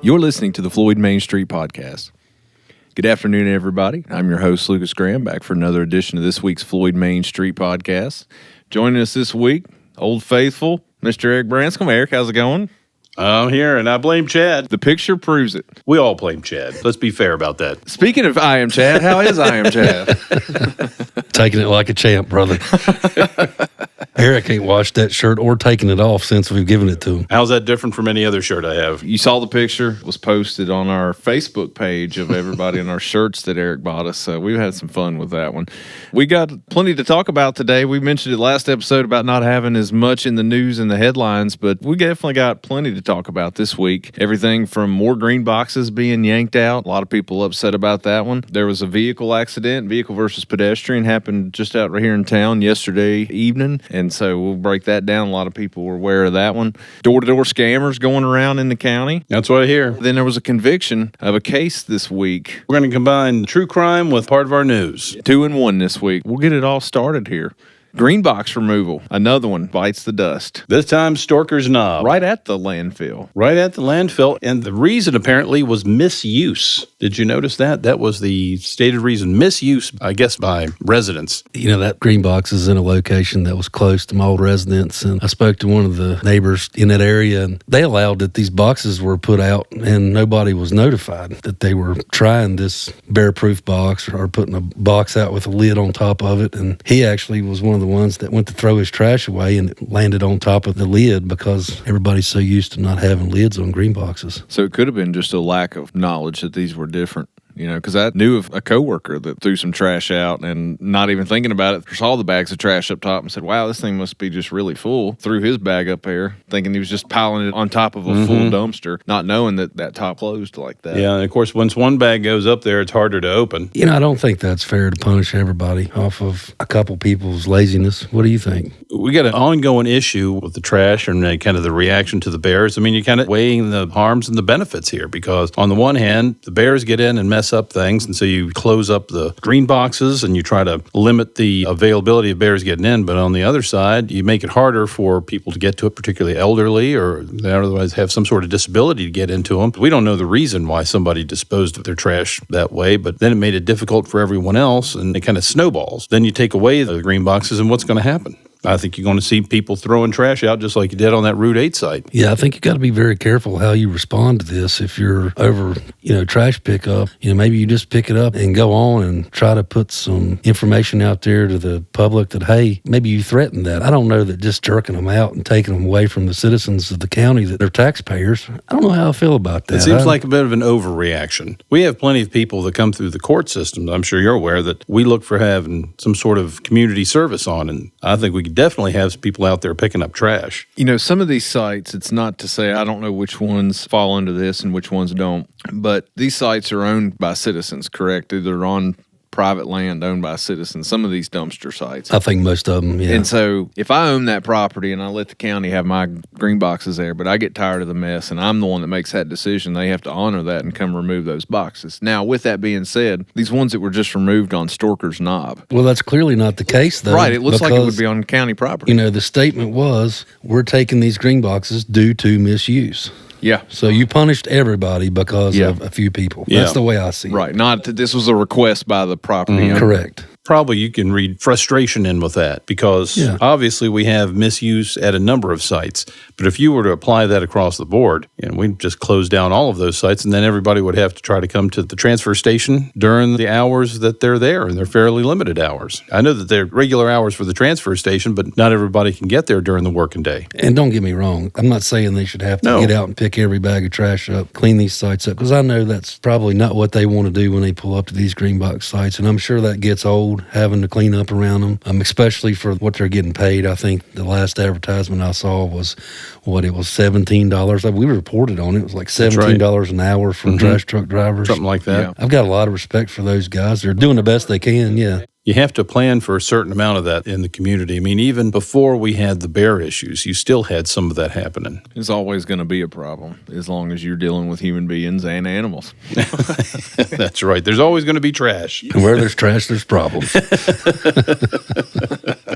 You're listening to the Floyd Main Street Podcast. Good afternoon, everybody. I'm your host, Lucas Graham, back for another edition of this week's Floyd Main Street Podcast. Joining us this week, Old Faithful, Mr. Eric Branscombe. Eric, how's it going? I'm here, and I blame Chad. The picture proves it. We all blame Chad. Let's be fair about that. Speaking of I Am Chad, how is I Am Chad? Taking it like a champ, brother. Eric ain't washed that shirt or taken it off since we've given it to him. How's that different from any other shirt I have? You saw the picture. It was posted on our Facebook page of everybody in our shirts that Eric bought us. So we've had some fun with that one. We got plenty to talk about today. We mentioned it last episode about not having as much in the news and the headlines, but we definitely got plenty to talk about this week. Everything from more green boxes being yanked out. A lot of people upset about that one. There was a vehicle accident, vehicle versus pedestrian, happened just out right here in town yesterday evening. And so we'll break that down. A lot of people were aware of that one. Door-to-door scammers going around in the county. That's what I hear. Then there was a conviction of a case this week. We're going to combine true crime with part of our news. 2 in 1 this week. We'll get it all started here. Green box removal. Another one bites the dust. This time, Storker's Knob. Right at the landfill. Right at the landfill. And the reason apparently was misuse. Did you notice that? That was the stated reason. Misuse, I guess, by residents. You know, that green box is in a location that was close to my old residence. And I spoke to one of the neighbors in that area, and they allowed that these boxes were put out, and nobody was notified that they were trying this bear-proof box or putting a box out with a lid on top of it. And he actually was one of the ones that went to throw his trash away, and it landed on top of the lid because everybody's so used to not having lids on green boxes. So it could have been just a lack of knowledge that these were different. You know, because I knew of a coworker that threw some trash out and not even thinking about it, saw the bags of trash up top and said, wow, this thing must be just really full. Threw his bag up there thinking he was just piling it on top of a full dumpster, not knowing that that top closed like that. Yeah, and of course, once one bag goes up there, it's harder to open. You know, I don't think that's fair to punish everybody off of a couple people's laziness. What do you think? We got an ongoing issue with the trash and kind of the reaction to the bears. I mean, you're kind of weighing the harms and the benefits here because on the one hand, the bears get in and mess up things, and so you close up the green boxes and you try to limit the availability of bears getting in, but on the other side, you make it harder for people to get to it, particularly elderly or they otherwise have some sort of disability to get into them. We don't know the reason why somebody disposed of their trash that way, but then it made it difficult for everyone else, and it kind of snowballs. Then you take away the green boxes, and what's going to happen? I think you're going to see people throwing trash out just like you did on that Route 8 site. Yeah, I think you got to be very careful how you respond to this. If you're over, trash pickup, maybe you just pick it up and go on and try to put some information out there to the public that, hey, maybe you threatened that. I don't know that just jerking them out and taking them away from the citizens of the county that they're taxpayers. I don't know how I feel about that. It seems like a bit of an overreaction. We have plenty of people that come through the court system. I'm sure you're aware that we look for having some sort of community service on, and I think we definitely have people out there picking up trash. Some of these sites, it's not to say I don't know which ones fall under this and which ones don't, but these sites are owned by citizens, correct? They're on private land owned by citizens, some of these dumpster sites. I think most of them, yeah. And so if I own that property and I let the county have my green boxes there, but I get tired of the mess and I'm the one that makes that decision, they have to honor that and come remove those boxes. Now, with that being said, these ones that were just removed on Storker's Knob. Well, that's clearly not the case, though. Right, it looks like it would be on county property. The statement was, we're taking these green boxes due to misuse. Yeah. So you punished everybody because of a few people. Yeah. That's the way I see it. Right. Not that this was a request by the property owner. Correct. Probably you can read frustration in with that because obviously we have misuse at a number of sites. But if you were to apply that across the board, we'd just close down all of those sites, and then everybody would have to try to come to the transfer station during the hours that they're there, and they're fairly limited hours. I know that they're regular hours for the transfer station, but not everybody can get there during the working day. And don't get me wrong, I'm not saying they should have to get out and pick every bag of trash up, clean these sites up, because I know that's probably not what they want to do when they pull up to these green box sites, and I'm sure that gets old, having to clean up around them, especially for what they're getting paid. I think the last advertisement I saw was, it was $17. We reported on it. It was like $17 an hour for trash truck drivers. Something like that. Yeah. I've got a lot of respect for those guys. They're doing the best they can, yeah. You have to plan for a certain amount of that in the community. I mean, even before we had the bear issues, you still had some of that happening. It's always going to be a problem as long as you're dealing with human beings and animals. That's right. There's always going to be trash. And where there's trash, there's problems.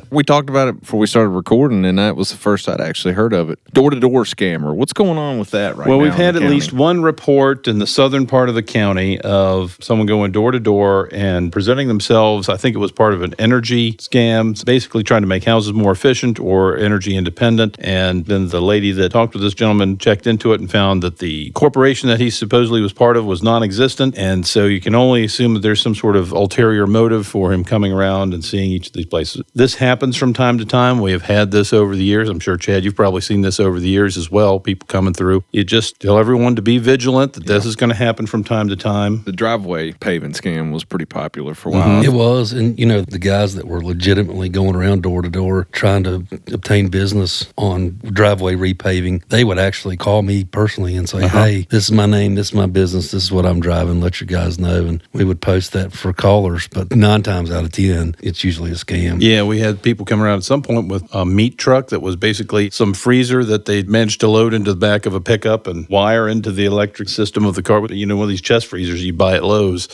We talked about it before we started recording, and that was the first I'd actually heard of it. Door-to-door scammer. What's going on with that right now? Well, we've had in the at county? least one report in the southern part of the county of someone going door to door and presenting themselves. I think it was part of an energy scam, basically trying to make houses more efficient or energy independent. And then the lady that talked with this gentleman checked into it and found that the corporation that he supposedly was part of was non-existent. And so you can only assume that there's some sort of ulterior motive for him coming around and seeing each of these places. This happens from time to time. We have had this over the years. I'm sure, Chad, you've probably seen this over the years as well, people coming through. You just tell everyone to be vigilant that this is going to happen from time to time. The driveway paving scam was pretty popular for a while. It was. And, the guys that were legitimately going around door to door trying to obtain business on driveway repaving, they would actually call me personally and say, hey, this is my name, this is my business, this is what I'm driving, let your guys know. And we would post that for callers. But 9 times out of 10, it's usually a scam. Yeah, we had people come around at some point with a meat truck that was basically some freezer that they managed to load into the back of a pickup and wire into the electric system of the car. One of these chest freezers you buy at Lowe's,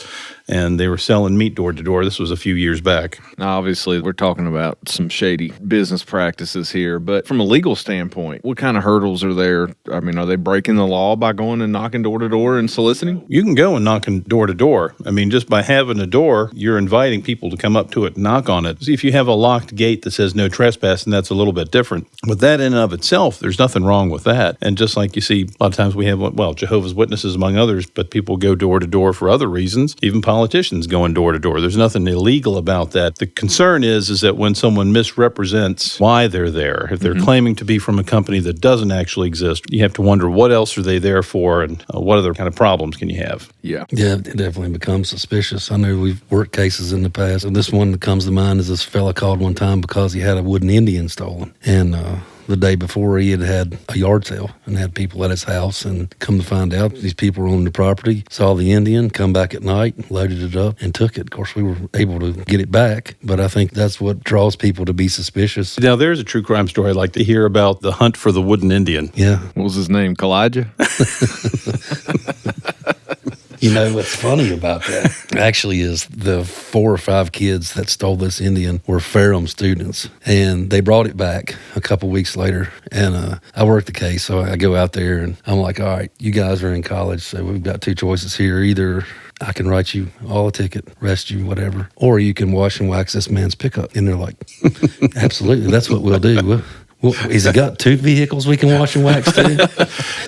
and they were selling meat door to door. This was a few years back. Now, obviously, we're talking about some shady business practices here, but from a legal standpoint, what kind of hurdles are there? I mean, are they breaking the law by going and knocking door to door and soliciting? You can go and knocking door to door. I mean, just by having a door, you're inviting people to come up to it and knock on it. See, if you have a locked gate that says no trespassing, that's a little bit different. But that in and of itself, there's nothing wrong with that. And just like you see, a lot of times we have, Jehovah's Witnesses among others, but people go door to door for other reasons, even politicians going door to door. There's nothing illegal about that. The concern is that when someone misrepresents why they're there, if they're claiming to be from a company that doesn't actually exist, you have to wonder what else are they there for and what other kind of problems can you have? Yeah. Yeah, it definitely becomes suspicious. I know we've worked cases in the past, and this one that comes to mind is this fella called one time because he had a wooden Indian stolen. And the day before, he had a yard sale and had people at his house, and come to find out these people were on the property, saw the Indian, come back at night, loaded it up, and took it. Of course, we were able to get it back, but I think that's what draws people to be suspicious. Now, there's a true crime story I'd like to hear about the hunt for the wooden Indian. Yeah. What was his name? Kalijah? What's funny about that actually is the 4 or 5 kids that stole this Indian were Ferrum students, and they brought it back a couple weeks later. And I worked the case, so I go out there and I'm like, all right, you guys are in college, so we've got 2 choices here. Either I can write you all a ticket, arrest you, whatever, or you can wash and wax this man's pickup. And they're like, absolutely, that's what we'll do. Well, has he got 2 vehicles we can wash and wax too?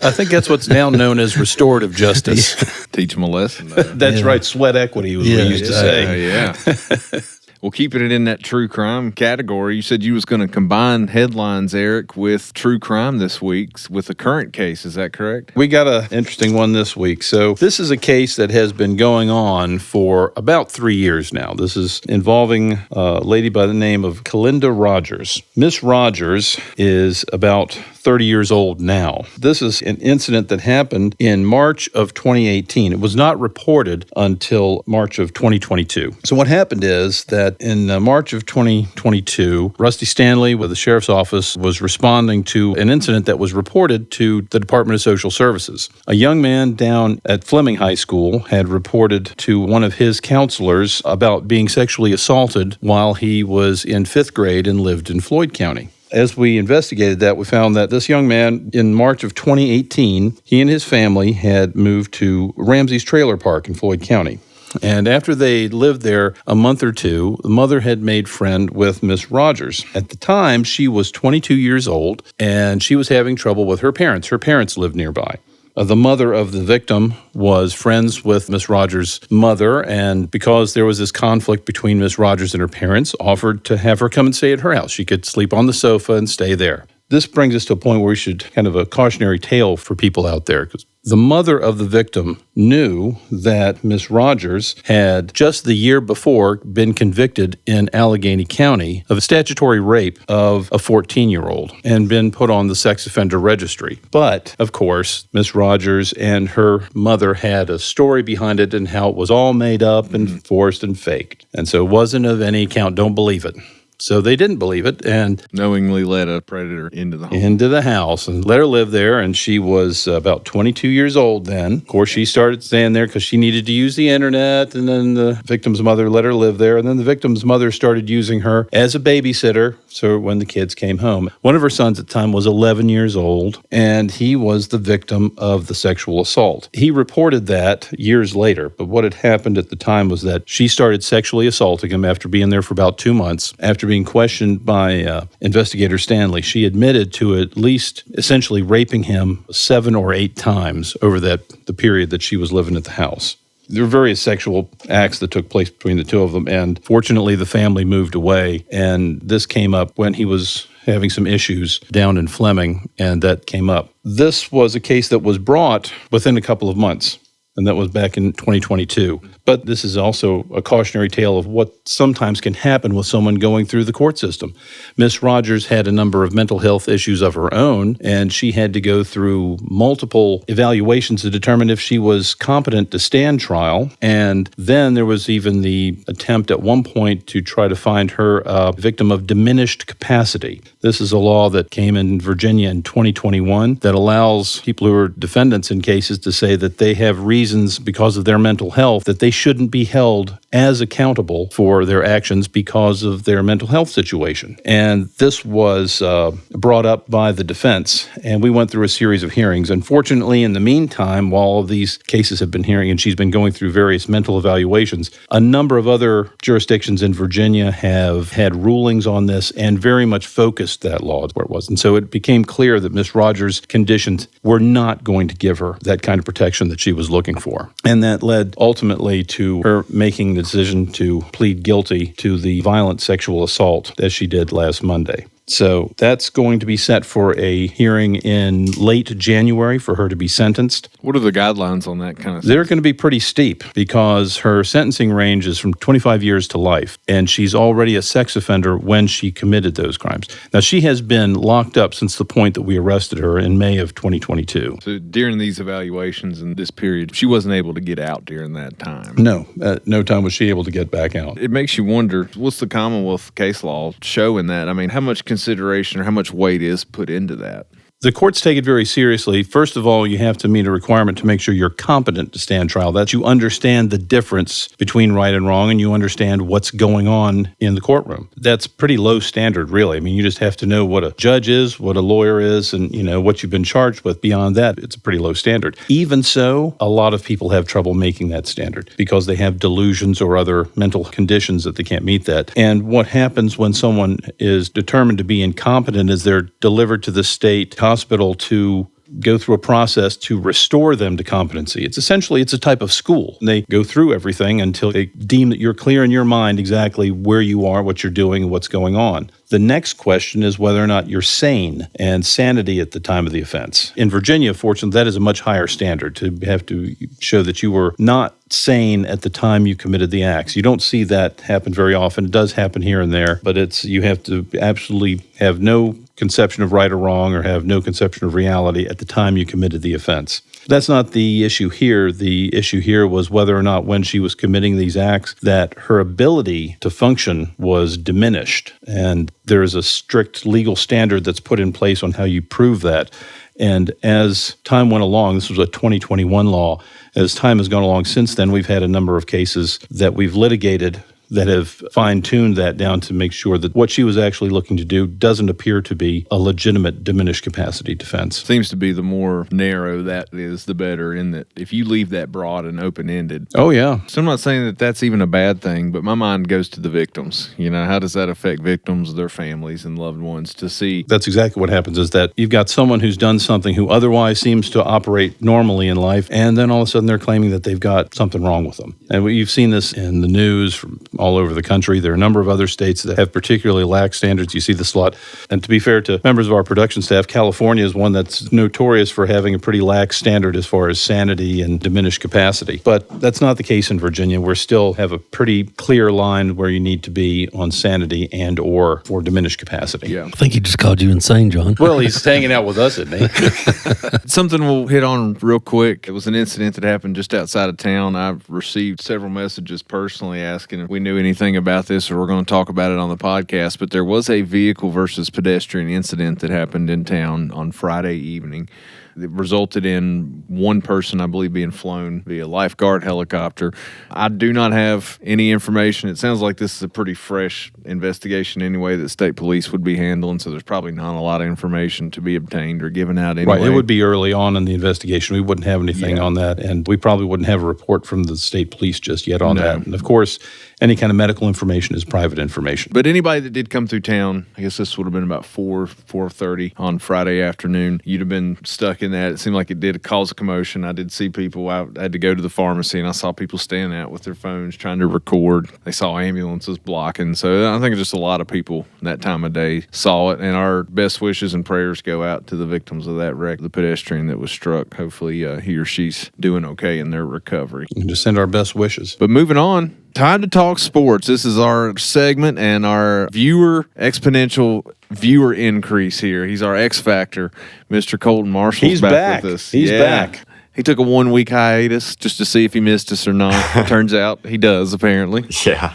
I think that's what's now known as restorative justice. Teach him a lesson. That's right. Sweat equity was what we used to say. Yeah. Well, keeping it in that true crime category, you said you was going to combine headlines, Eric, with true crime this week with the current case. Is that correct? We got an interesting one this week. So this is a case that has been going on for about 3 years now. This is involving a lady by the name of Kalinda Rogers. Miss Rogers is about 30 years old now. This is an incident that happened in March of 2018. It was not reported until March of 2022. So what happened is that in March of 2022, Rusty Stanley with the Sheriff's Office was responding to an incident that was reported to the Department of Social Services. A young man down at Fleming High School had reported to one of his counselors about being sexually assaulted while he was in 5th grade and lived in Floyd County. As we investigated that, we found that this young man, in March of 2018, he and his family had moved to Ramsey's Trailer Park in Floyd County. And after they lived there a month or two, the mother had made friend with Miss Rogers. At the time, she was 22 years old, and she was having trouble with her parents. Her parents lived nearby. The mother of the victim was friends with Miss Rogers' mother, and because there was this conflict between Miss Rogers and her parents, offered to have her come and stay at her house. She could sleep on the sofa and stay there. This brings us to a point where we should kind of a cautionary tale for people out there, because the mother of the victim knew that Miss Rogers had just the year before been convicted in Allegheny County of a statutory rape of a 14-year-old and been put on the sex offender registry. But, of course, Miss Rogers and her mother had a story behind it and how it was all made up and forced and faked. And so it wasn't of any account. Don't believe it. So they didn't believe it and knowingly let a predator into the home. Into the house and let her live there. And she was about 22 years old then. Of course, she started staying there because she needed to use the internet. And then the victim's mother let her live there. And then the victim's mother started using her as a babysitter. So when the kids came home, one of her sons at the time was 11 years old, and he was the victim of the sexual assault. He reported that years later, but what had happened at the time was that she started sexually assaulting him after being there for about 2 months. After being questioned by investigator Stanley, she admitted to at least essentially raping him 7 or 8 times over the period that she was living at the house. There were various sexual acts that took place between the two of them, and fortunately the family moved away, and this came up when he was having some issues down in Fleming, and that came up. This was a case that was brought within a couple of months, and that was back in 2022. But this is also a cautionary tale of what sometimes can happen with someone going through the court system. Miss Rogers had a number of mental health issues of her own, and she had to go through multiple evaluations to determine if she was competent to stand trial. And then there was even the attempt at one point to try to find her a victim of diminished capacity. This is a law that came in Virginia in 2021 that allows people who are defendants in cases to say that they have reasons because of their mental health that they shouldn't be held as accountable for their actions because of their mental health situation. And this was brought up by the defense, and we went through a series of hearings. Unfortunately, in the meantime, while all of these cases have been hearing and she's been going through various mental evaluations, a number of other jurisdictions in Virginia have had rulings on this and very much focused that law where it was. And so it became clear that Miss Rogers' conditions were not going to give her that kind of protection that she was looking for. And that led ultimately to her making the decision to plead guilty to the violent sexual assault as she did last Monday. So that's going to be set for a hearing in late January for her to be sentenced. What are the guidelines on that kind of thing? They're going to be pretty steep because her sentencing range is from 25 years to life, and she's already a sex offender when she committed those crimes. Now, she has been locked up since the point that we arrested her in May of 2022. So during these evaluations in this period, she wasn't able to get out during that time? No, at no time was she able to get back out. It makes you wonder, what's the Commonwealth case law showing that? I mean, how much consideration or how much weight is put into that? The courts take it very seriously. First of all, you have to meet a requirement to make sure you're competent to stand trial, that you understand the difference between right and wrong and you understand what's going on in the courtroom. That's pretty low standard, really. I mean, you just have to know what a judge is, what a lawyer is, and what you've been charged with. Beyond that, it's a pretty low standard. Even so, a lot of people have trouble making that standard because they have delusions or other mental conditions that they can't meet that. And what happens when someone is determined to be incompetent is they're delivered to the state hospital to go through a process to restore them to competency. It's a type of school. They go through everything until they deem that you're clear in your mind exactly where you are, what you're doing, and what's going on. The next question is whether or not you're sane and sanity at the time of the offense. In Virginia, fortunately, that is a much higher standard to have to show that you were not sane at the time you committed the acts. You don't see that happen very often. It does happen here and there, but you have to absolutely have no conception of right or wrong or have no conception of reality at the time you committed the offense. That's not the issue here. The issue here was whether or not when she was committing these acts that her ability to function was diminished. And there is a strict legal standard that's put in place on how you prove that. And as time went along, this was a 2021 law, as time has gone along since then, we've had a number of cases that we've litigated that have fine-tuned that down to make sure that what she was actually looking to do doesn't appear to be a legitimate diminished capacity defense. Seems to be the more narrow that is, the better, in that if you leave that broad and open-ended. Oh, yeah. So I'm not saying that that's even a bad thing, but my mind goes to the victims. How does that affect victims, their families, and loved ones to see? That's exactly what happens, is that you've got someone who's done something who otherwise seems to operate normally in life, and then all of a sudden they're claiming that they've got something wrong with them. And you've seen this in the news from all over the country. There are a number of other states that have particularly lax standards. You see this a lot. And to be fair to members of our production staff, California is one that's notorious for having a pretty lax standard as far as sanity and diminished capacity. But that's not the case in Virginia. We still have a pretty clear line where you need to be on sanity and or for diminished capacity. Yeah. I think he just called you insane, John. Well, he's hanging out with us, isn't he? Something we'll hit on real quick. It was an incident that happened just outside of town. I've received several messages personally asking if we knew knew anything about this or we're going to talk about it on the podcast, but there was a vehicle versus pedestrian incident that happened in town on Friday evening. It resulted in one person, I believe, being flown via lifeguard helicopter. I do not have any information. It sounds like this is a pretty fresh investigation anyway that state police would be handling, so there's probably not a lot of information to be obtained or given out anyway. Right, it would be early on in the investigation. We wouldn't have anything on that, and we probably wouldn't have a report from the state police just yet on that. And, of course, any kind of medical information is private information. But anybody that did come through town, I guess this would have been about 4:30 on Friday afternoon, you'd have been stuck in that. It seemed like it did cause a commotion. I did see people. I had to go to the pharmacy, and I saw people standing out with their phones trying to record. They saw ambulances blocking. So I think just a lot of people that time of day saw it, and our best wishes and prayers go out to the victims of that wreck, the pedestrian that was struck. Hopefully he or she's doing okay in their recovery. And just send our best wishes. But moving on, time to talk sports. This is our segment and our exponential viewer increase here. He's our X Factor. Mr. Colton Marshall's He's back with us. He's back. He took a 1 week hiatus just to see if he missed us or not. Turns out he does, apparently. Yeah.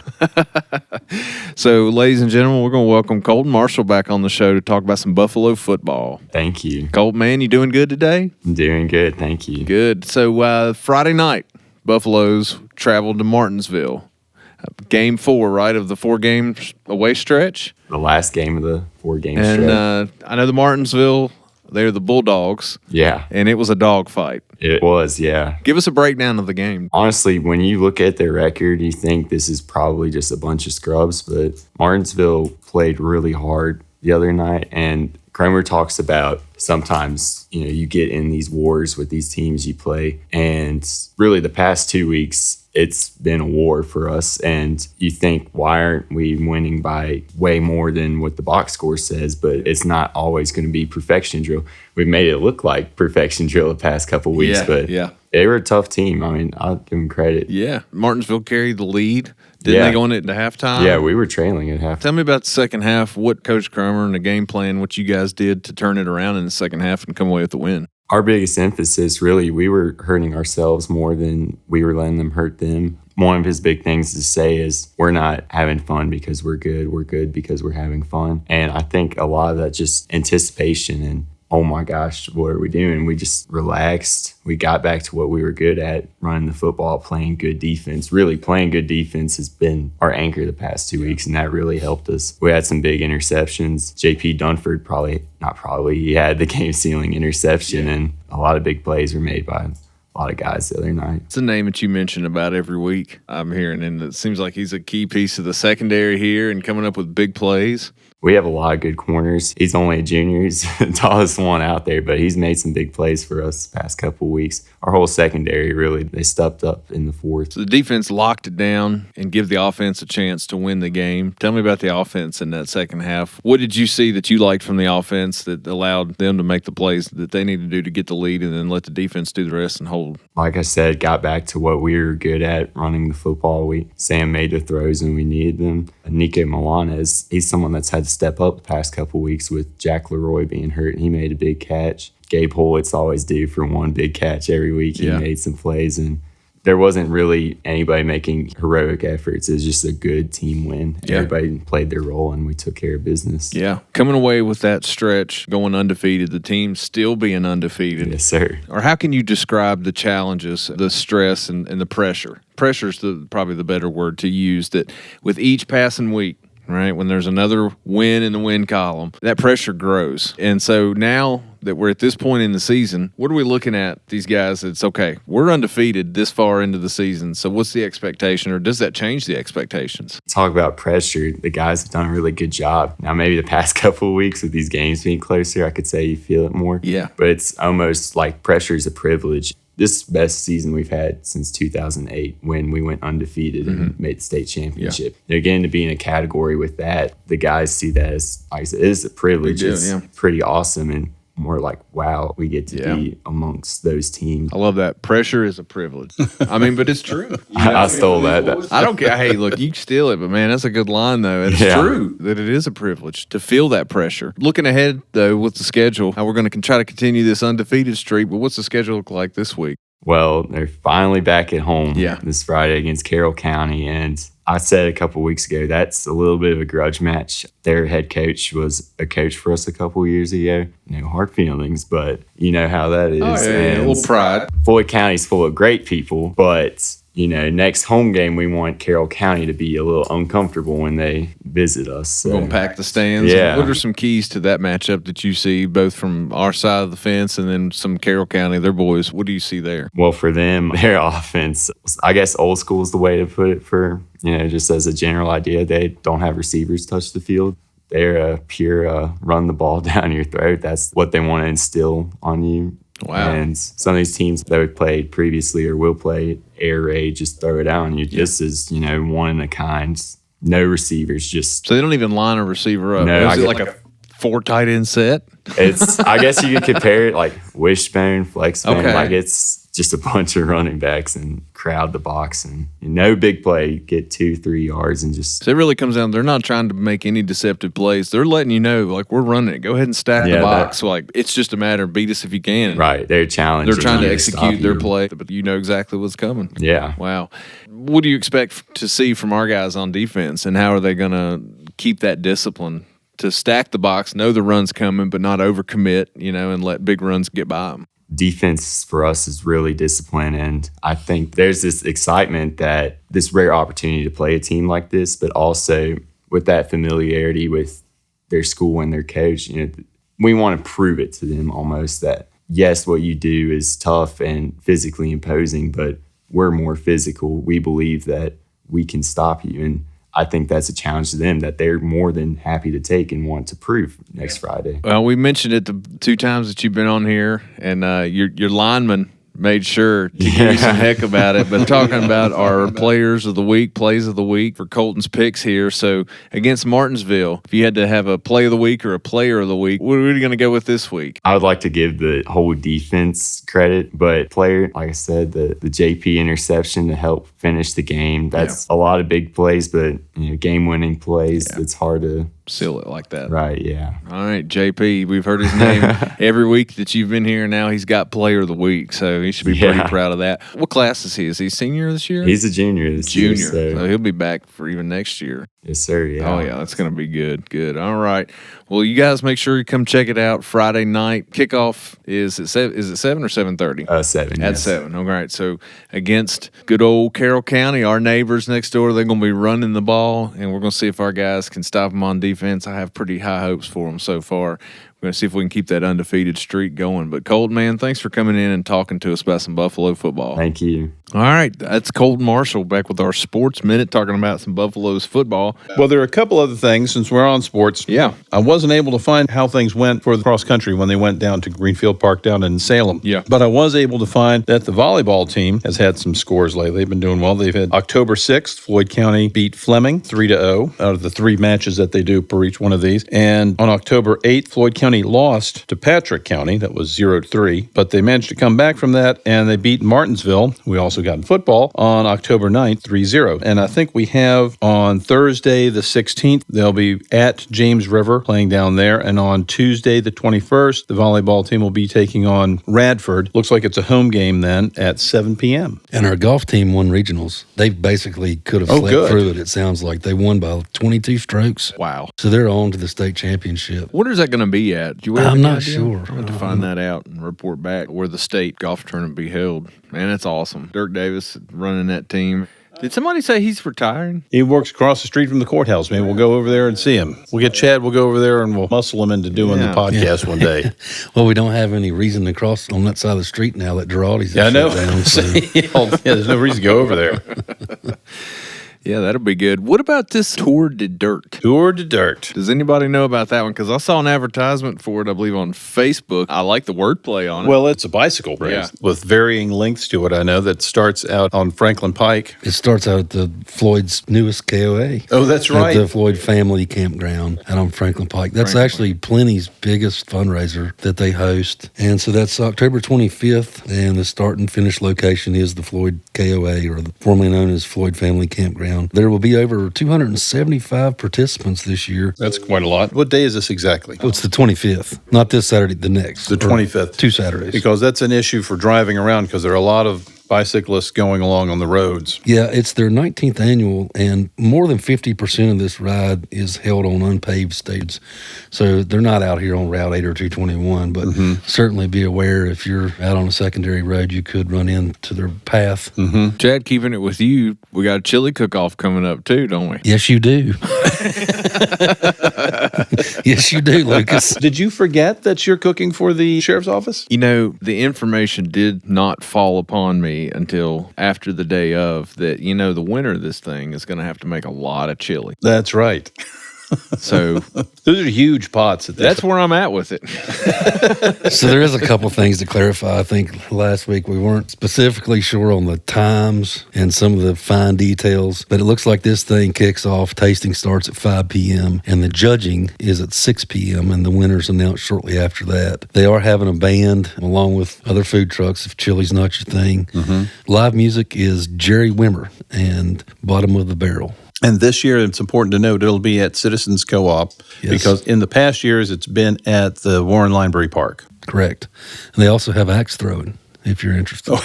So, ladies and gentlemen, we're going to welcome Colton Marshall back on the show to talk about some Buffalo football. Thank you. Colton, man, you doing good today? I'm doing good. Thank you. Good. So, Friday night, Buffaloes traveled to Martinsville. Game 4, right, of the 4-game away stretch. The last game of the 4-game And stretch. I know the Martinsville, they're the Bulldogs. Yeah. And it was a dogfight. It was, yeah. Give us a breakdown of the game. Honestly, when you look at their record, you think this is probably just a bunch of scrubs, but Martinsville played really hard the other night, and Kramer talks about sometimes, you get in these wars with these teams you play, and really the past 2 weeks, it's been a war for us. And you think, why aren't we winning by way more than what the box score says? But it's not always going to be perfection drill. We've made it look like perfection drill the past couple of weeks, but they were a tough team. I mean, I'll give them credit. Yeah. Martinsville carried the lead. Didn't they go in it into halftime? Yeah, we were trailing at halftime. Tell me about the second half, what Coach Kramer and the game plan, what you guys did to turn it around in the second half and come away with the win. Our biggest emphasis, really, we were hurting ourselves more than we were letting them hurt them. One of his big things to say is we're not having fun because we're good because we're having fun. And I think a lot of that just anticipation and, oh my gosh, what are we doing? We just relaxed. We got back to what we were good at, running the football, playing good defense. Really, playing good defense has been our anchor the past 2 weeks, and that really helped us. We had some big interceptions. JP Dunford he had the game-sealing interception, and a lot of big plays were made by a lot of guys the other night. It's a name that you mention about every week I'm hearing, and it seems like he's a key piece of the secondary here and coming up with big plays. We have a lot of good corners. He's only a junior. He's the tallest one out there, but he's made some big plays for us the past couple of weeks. Our whole secondary, really, they stepped up in the fourth. So the defense locked it down and give the offense a chance to win the game. Tell me about the offense in that second half. What did you see that you liked from the offense that allowed them to make the plays that they needed to do to get the lead and then let the defense do the rest and hold? Like I said, got back to what we were good at, running the football. Sam made the throws when we needed them. Nico Milanes, he's someone that's had to step up the past couple weeks with Jack Leroy being hurt. He made a big catch. Gabe Holt's always due for one big catch every week. He made some plays, and there wasn't really anybody making heroic efforts. It was just a good team win. Yeah. Everybody played their role, and we took care of business. Yeah. Coming away with that stretch, going undefeated, the team still being undefeated. Yes, sir. Or how can you describe the challenges, the stress, and the pressure? Pressure is probably the better word to use, that with each passing week, right, when there's another win in the win column, that pressure grows. And so now that we're at this point in the season, what are we looking at these guys? It's okay, we're undefeated this far into the season. So what's the expectation, or does that change the expectations? Talk about pressure. The guys have done a really good job. Now, maybe the past couple of weeks with these games being closer, I could say you feel it more. Yeah. But it's almost like pressure is a privilege. This is the best season we've had since 2008 when we went undefeated and made the state championship. Yeah. Again, to be in a category with that, the guys see that as, like I said, it is a privilege. It's pretty awesome, and more like, wow, we get to be amongst those teams. I love that. Pressure is a privilege. I mean, but it's true. I stole that. I don't care. Hey, look, you can steal it, but man, that's a good line, though. It's true that it is a privilege to feel that pressure. Looking ahead, though, with the schedule, how we're going to try to continue this undefeated streak, but what's the schedule look like this week? Well, they're finally back at home Yeah. this Friday against Carroll County. And I said a couple weeks ago, that's a little bit of a grudge match. Their head coach was a coach for us a couple years ago. No hard feelings, but you know how that is. Oh, yeah, And a little pride. Floyd County's full of great people, but next home game, we want Carroll County to be a little uncomfortable when they visit us. So. We're going to pack the stands. Yeah. What are some keys to that matchup that you see, both from our side of the fence and then some Carroll County, their boys? What do you see there? Well, for them, their offense, I guess old school is the way to put it for, just as a general idea. They don't have receivers touch the field. They're a pure run the ball down your throat. That's what they want to instill on you. Wow. And some of these teams that we played previously or will play air raid, just throw it out on you. This is, one in a kind. No receivers, just. So they don't even line a receiver up. No, Is it like a 4 tight end set? It's, I guess you could compare it like wishbone, flexbone. Okay. Like it's just a bunch of running backs and crowd the box and no big play, get 2-3 yards and just. So it really comes down, they're not trying to make any deceptive plays. They're letting you know, like, we're running it. Go ahead and stack the box. Like, it's just a matter of beat us if you can. Right. They're challenging. They're trying to you execute their stop you. play, but you know exactly what's coming. Yeah. Wow. What do you expect to see from our guys on defense, and how are they going to keep that discipline to stack the box, know the run's coming, but not overcommit, and let big runs get by them? Defense for us is really disciplined, and I think there's this excitement that this rare opportunity to play a team like this, but also with that familiarity with their school and their coach, we want to prove it to them almost that yes, what you do is tough and physically imposing, but we're more physical. We believe that we can stop you, and I think that's a challenge to them that they're more than happy to take and want to prove next Friday. Well, we mentioned it the 2 times that you've been on here, and your lineman made sure to give you some heck about it. But talking about our players of the week, plays of the week for Colton's picks here. So against Martinsville, if you had to have a play of the week or a player of the week, what are you going to go with this week? I would like to give the whole defense credit, but player, like I said, the JP interception to help finish the game, that's a lot of big plays, but game-winning plays, it's hard to seal it like that. Right, yeah. All right, JP, we've heard his name every week that you've been here. Now he's got player of the week, so he should be pretty proud of that. What class is he? Is he senior this year? He's a junior this year. So he'll be back for even next year. Yes, sir, yeah. Oh, yeah, that's going to be good. Good. All right. Well, you guys make sure you come check it out Friday night. Kickoff is it 7 or 7:30? 7, At 7. All right. So against good old Carroll County, our neighbors next door, they're going to be running the ball, and we're going to see if our guys can stop them on defense. I have pretty high hopes for them so far. We're going to see if we can keep that undefeated streak going. But Colton, man, thanks for coming in and talking to us about some Buffalo football. Thank you. All right, that's Colton Marshall back with our Sports Minute talking about some Buffalo's football. Well, there are a couple other things since we're on sports. Yeah. I wasn't able to find how things went for the cross country when they went down to Greenfield Park down in Salem. Yeah. But I was able to find that the volleyball team has had some scores lately. They've been doing well. They've had October 6th, Floyd County beat Fleming 3-0 out of the 3 matches that they do per each one of these. And on October 8th, Floyd County lost to Patrick County. That was 0-3. But they managed to come back from that, and they beat Martinsville. We also got in football on October 9th, 3-0. And I think we have on Thursday the 16th, they'll be at James River playing down there. And on Tuesday the 21st, the volleyball team will be taking on Radford. Looks like it's a home game then at 7 p.m. And our golf team won regionals. They basically could have slept through it, it sounds like. They won by 22 strokes. Wow. So they're on to the state championship. What is that going to be at? Do you have I'm any not idea? sure. I'll have to find that out and report back where the state golf tournament be held. Man, that's awesome. Dirk Davis running that team. Did somebody say he's retiring? He works across the street from the courthouse. Maybe we'll go over there and see him. We'll get Chad. We'll go over there and we'll muscle him into doing the podcast one day. Well, we don't have any reason to cross on that side of the street now that Girardi's I know. down. So. There's no reason to go over there. Yeah, that'll be good. What about this Tour de Dirt? Tour de Dirt. Does anybody know about that one? Because I saw an advertisement for it, I believe, on Facebook. I like the wordplay on it. Well, it's a bicycle race with varying lengths to it, I know, that starts out on Franklin Pike. It starts out at the Floyd's newest KOA. Oh, that's right. At the Floyd Family Campground out on Franklin Pike. That's actually Plenty's biggest fundraiser that they host. And so that's October 25th, and the start and finish location is the Floyd KOA, or formerly known as Floyd Family Campground around. There will be over 275 participants this year. That's quite a lot. What day is this exactly? It's the 25th, not this Saturday, the next. The 25th. 2 Saturdays. Because that's an issue for driving around because there are a lot of bicyclists going along on the roads. Yeah, it's their 19th annual, and more than 50% of this ride is held on unpaved stages. So they're not out here on Route 8 or 221, but certainly be aware if you're out on a secondary road, you could run into their path. Chad, keeping it with you, we got a chili cook-off coming up too, don't we? Yes, you do. Yes, you do, Lucas. Did you forget that you're cooking for the sheriff's office? You know, the information did not fall upon me until after the day of that, the winner of this thing is going to have to make a lot of chili. That's right. So those are huge pots. That's where I'm at with it. So there is a couple things to clarify. I think last week we weren't specifically sure on the times and some of the fine details, but it looks like this thing kicks off. Tasting starts at 5 p.m. and the judging is at 6 p.m. and the winner's announced shortly after that. They are having a band along with other food trucks if chili's not your thing. Live music is Jerry Wimmer and Bottom of the Barrel. And this year, it's important to note, it'll be at Citizens Co-op because in the past years, it's been at the Warren Library Park. Correct. And they also have axe throwing, if you're interested.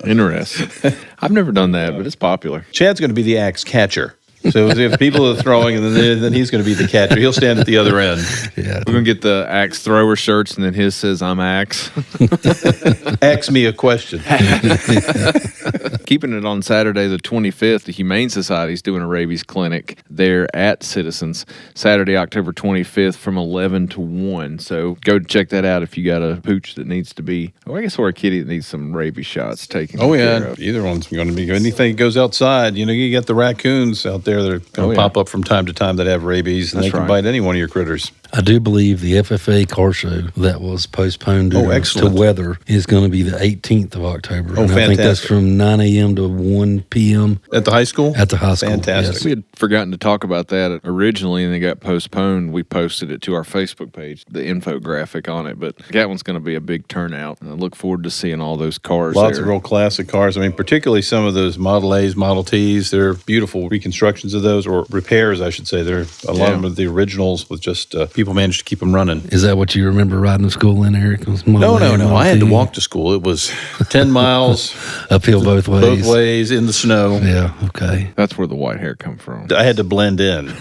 Interesting. I've never done that, but it's popular. Chad's going to be the axe catcher. So if people are throwing, and then he's going to be the catcher. He'll stand at the other end. Yeah. We're going to get the axe thrower shirts, and then his says, I'm axe. Ask me a question. Keeping it on Saturday the 25th, the Humane Society is doing a rabies clinic there at Citizens, Saturday, October 25th from 11 to 1. So go check that out if you got a pooch that needs to be, I guess, or a kitty that needs some rabies shots taken care of. Either one's going to be good. Anything that goes outside, you get the raccoons out there that are going to pop up from time to time that have rabies, and they can bite any one of your critters. I do believe the FFA car show that was postponed due to weather is going to be the 18th of October. Oh, and fantastic. I think that's from 9 a.m. to 1 p.m. At the high school? At the high school. Fantastic. Yes. We had forgotten to talk about that originally, and it got postponed. We posted it to our Facebook page, the infographic on it, but that one's going to be a big turnout. And I look forward to seeing all those cars Lots there. of real classic cars. I mean, particularly some of those Model A's, Model T's. They're beautiful reconstructions of those, or repairs, I should say. They're a lot of them are the originals with just people managed to keep them running. Is that what you remember riding to school in, Eric? No. I had to walk to school. It was 10 miles. Uphill both ways. Both ways in the snow. Yeah, okay. That's where the white hair come from. I had to blend in.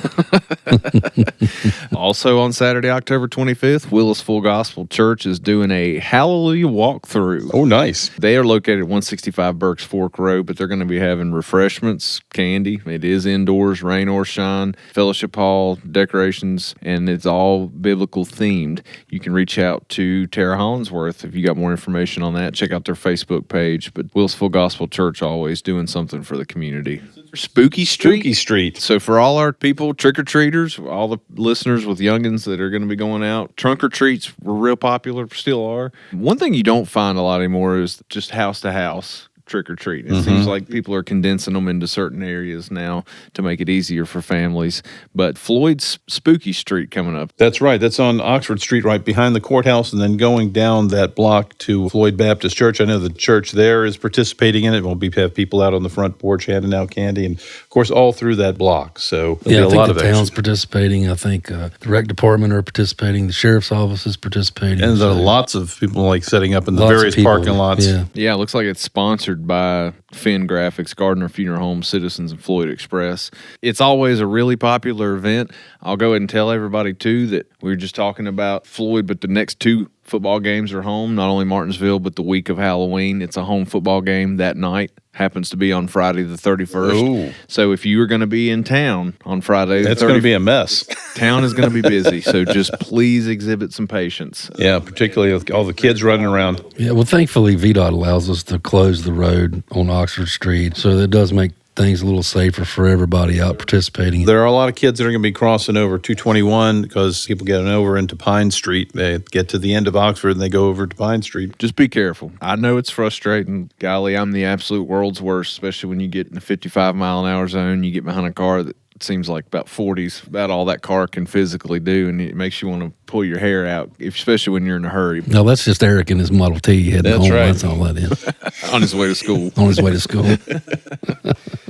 Also on Saturday, October 25th, Willis Full Gospel Church is doing a Hallelujah walkthrough. Oh, nice. They are located at 165 Burks Fork Road, but they're going to be having refreshments, candy. It is indoors, rain or shine, fellowship hall, decorations, and it's all biblical themed. You can reach out to Tara Hollinsworth if you got more information on that. Check out their Facebook page. But Willis Full Gospel Church always doing something for the community. Spooky Street. Spooky Street. So for all our people, trick-or-treaters, all the listeners with youngins that are going to be going out, trunk-or-treats were real popular, still are. One thing you don't find a lot anymore is just house-to-house trick-or-treat. It seems like people are condensing them into certain areas now to make it easier for families. But Floyd's Spooky Street coming up. That's right. That's on Oxford Street, right behind the courthouse, and then going down that block to Floyd Baptist Church. I know the church there is participating in it. We'll have people out on the front porch handing out candy, and of course, all through that block. So Yeah, I a think lot the of town's action. participating. I think the rec department are participating. The sheriff's office is participating. And there are So lots of people like setting up in the lots of various people, parking lots. Yeah. Yeah, it looks like it's sponsored by Finn Graphics, Gardner Funeral Home, Citizens, and Floyd Express. It's always a really popular event. I'll go ahead and tell everybody, too, that we were just talking about Floyd, but the next 2 football games are home, not only Martinsville, but the week of Halloween. It's a home football game that night. Happens to be on Friday the 31st. Ooh. So if you are going to be in town on Friday the 31st, It's going to be a mess. town is going to be busy. So just please exhibit some patience. Yeah, particularly with all the kids running around. Yeah, well, thankfully, VDOT allows us to close the road on Oxford Street, so that does make things a little safer for everybody out participating. There are a lot of kids that are going to be crossing over 221 because people getting over into Pine Street. They get to the end of Oxford and they go over to Pine Street. Just be careful. I know it's frustrating. Golly, I'm the absolute world's worst, especially when you get in the 55-mile-an-hour zone. You get behind a car that seems like about 40's, about all that car can physically do, and it makes you want to pull your hair out, especially when you're in a hurry. No, that's just Eric and his Model T heading That's home. right. That's all that is. On his way to school. On his way to school.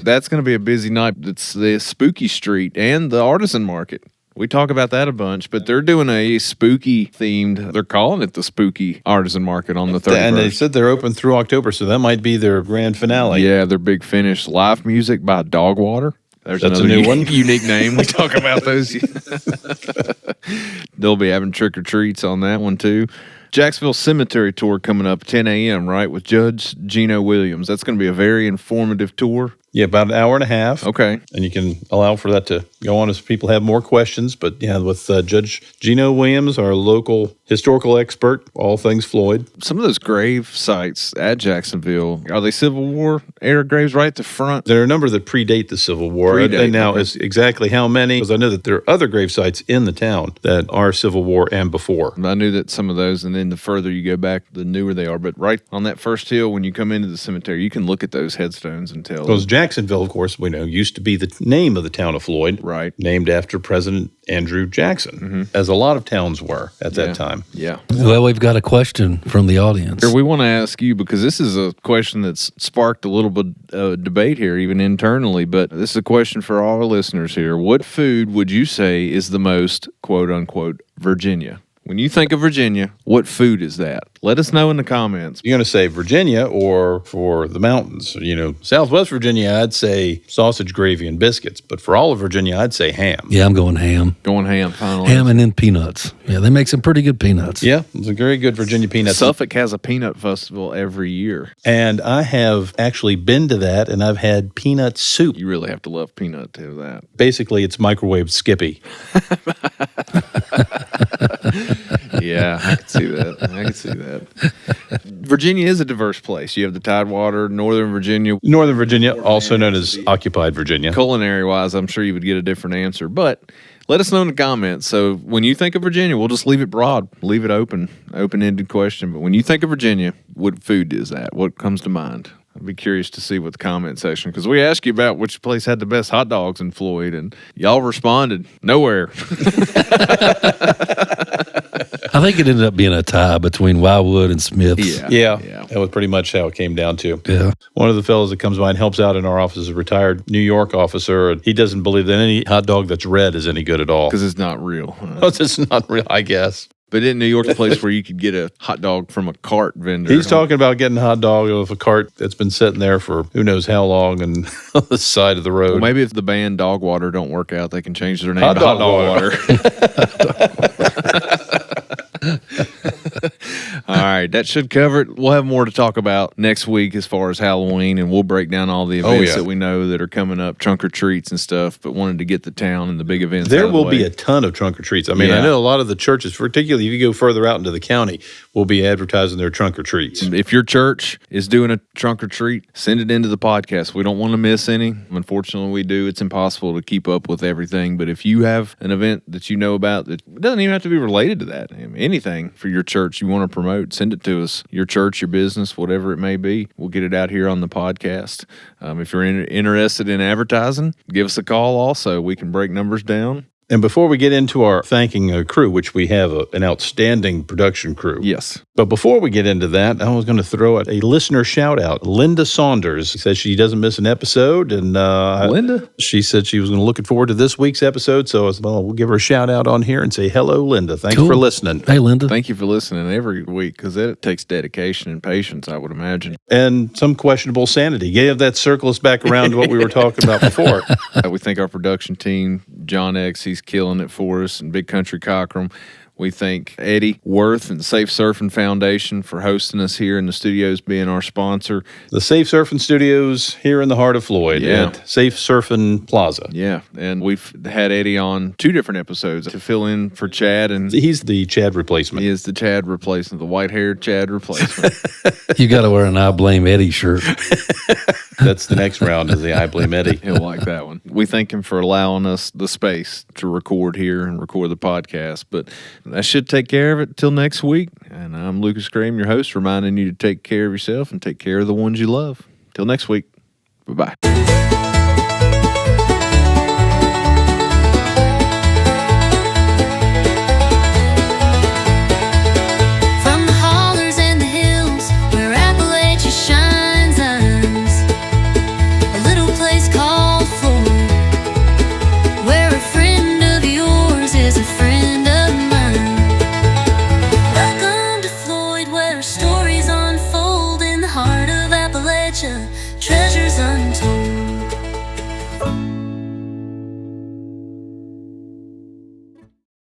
That's going to be a busy night. It's the Spooky Street and the Artisan Market. We talk about that a bunch, but they're doing a spooky themed, they're calling it the Spooky Artisan Market on the 31st. And they said they're open through October, so that might be their grand finale. Yeah, their big finish. Live music by Dogwater. There's That's another a new one. Unique name. We talk about those. They'll be having trick-or-treats on that one, too. Jacksonville Cemetery Tour coming up 10 a.m., right, with Judge Gino Williams. That's going to be a very informative tour. Yeah, about an hour and a half. Okay. And you can allow for that to go on as people have more questions. But yeah, with Judge Gino Williams, our local historical expert, all things Floyd. Some of those grave sites at Jacksonville, are they Civil War era graves right at the front? There are a number that predate the Civil War. And now is exactly how many, because I know that there are other grave sites in the town that are Civil War and before. I knew that some of those, and then the further you go back, the newer they are. But right on that first hill, when you come into the cemetery, you can look at those headstones and tell. Because Jacksonville, of course, we know, used to be the name of the town of Floyd. Right. Named after President Andrew Jackson, as a lot of towns were at that time. Yeah. Well, we've got a question from the audience. Here, we want to ask you, because this is a question that's sparked a little bit of debate here, even internally, but this is a question for all our listeners here. What food would you say is the most, quote unquote, Virginia? When you think of Virginia, what food is that? Let us know in the comments. You're going to say Virginia or for the mountains. You know, Southwest Virginia, I'd say sausage, gravy, and biscuits. But for all of Virginia, I'd say ham. Yeah, I'm going ham. Going ham, finally. Ham and then peanuts. Yeah, they make some pretty good peanuts. Yeah, it's a very good Virginia peanut. Suffolk has a peanut festival every year. And I have actually been to that, and I've had peanut soup. You really have to love peanut to have that. Basically, it's microwave Skippy. Yeah, I can see that. Virginia is a diverse place. You have the Tidewater, Northern Virginia. Northern Virginia, also known as occupied Virginia. Culinary-wise, I'm sure you would get a different answer. But let us know in the comments. So when you think of Virginia, we'll just leave it broad, leave it open-ended question. But when you think of Virginia, what food is that? What comes to mind? I'd be curious to see what the comment section, because we asked you about which place had the best hot dogs in Floyd, and y'all responded, nowhere. I think it ended up being a tie between Wildwood and Smith's. Yeah. That was pretty much how it came down to. Yeah. One of the fellows that comes by and helps out in our office is a retired New York officer. And he doesn't believe that any hot dog that's red is any good at all. Because it's not real. It's not real, I guess. But in New York, the place where you could get a hot dog from a cart vendor. He's talking about getting a hot dog off a cart that's been sitting there for who knows how long and on the side of the road. Well, maybe if the band Dogwater don't work out, they can change their name to Hot Dog Water. All right, that should cover it. We'll have more to talk about next week as far as Halloween, and we'll break down all the events that we know that are coming up, trunk or treats and stuff, but wanted to get the town and the big events There out of the will way. be a ton of trunk or treats. I mean, I know a lot of the churches, particularly if you go further out into the county, will be advertising their trunk or treats. If your church is doing a trunk or treat, send it into the podcast. We don't want to miss any. Unfortunately, we do. It's impossible to keep up with everything. But if you have an event that you know about that doesn't even have to be related to that, I mean, anything for your church you want to promote, send it to us. Your church, your business, whatever it may be. We'll get it out here on the podcast. If you're interested in advertising, give us a call also. We can break numbers down. And before we get into our thanking a crew, which we have an outstanding production crew. Yes. But before we get into that, I was going to throw out a listener shout out. Linda Saunders says she doesn't miss an episode. And Linda? She said she was going to looking forward to this week's episode. So I said, well, we'll give her a shout out on here and say, hello, Linda. Thanks for listening. Hey, Linda. Thank you for listening every week, because it takes dedication and patience, I would imagine. And some questionable sanity. Yeah, that circle us back around to what we were talking about before. We thank our production team, John X, he's killing it for us, and Big Country Cockrum. We thank Eddie Worth and Safe Surfin Foundation for hosting us here in the studios, being our sponsor. The Safe Surfin Studios here in the heart of Floyd at Safe Surfin Plaza. Yeah, and we've had Eddie on 2 different episodes to fill in for Chad. And he's the Chad replacement. He is the Chad replacement, the white-haired Chad replacement. You got to wear an I Blame Eddie shirt. That's the next round is the I Blame Eddie. He'll like that one. We thank him for allowing us the space to record here and record the podcast. But that should take care of it till next week. And I'm Lucas Graham, your host, reminding you to take care of yourself and take care of the ones you love. Till next week. Bye-bye.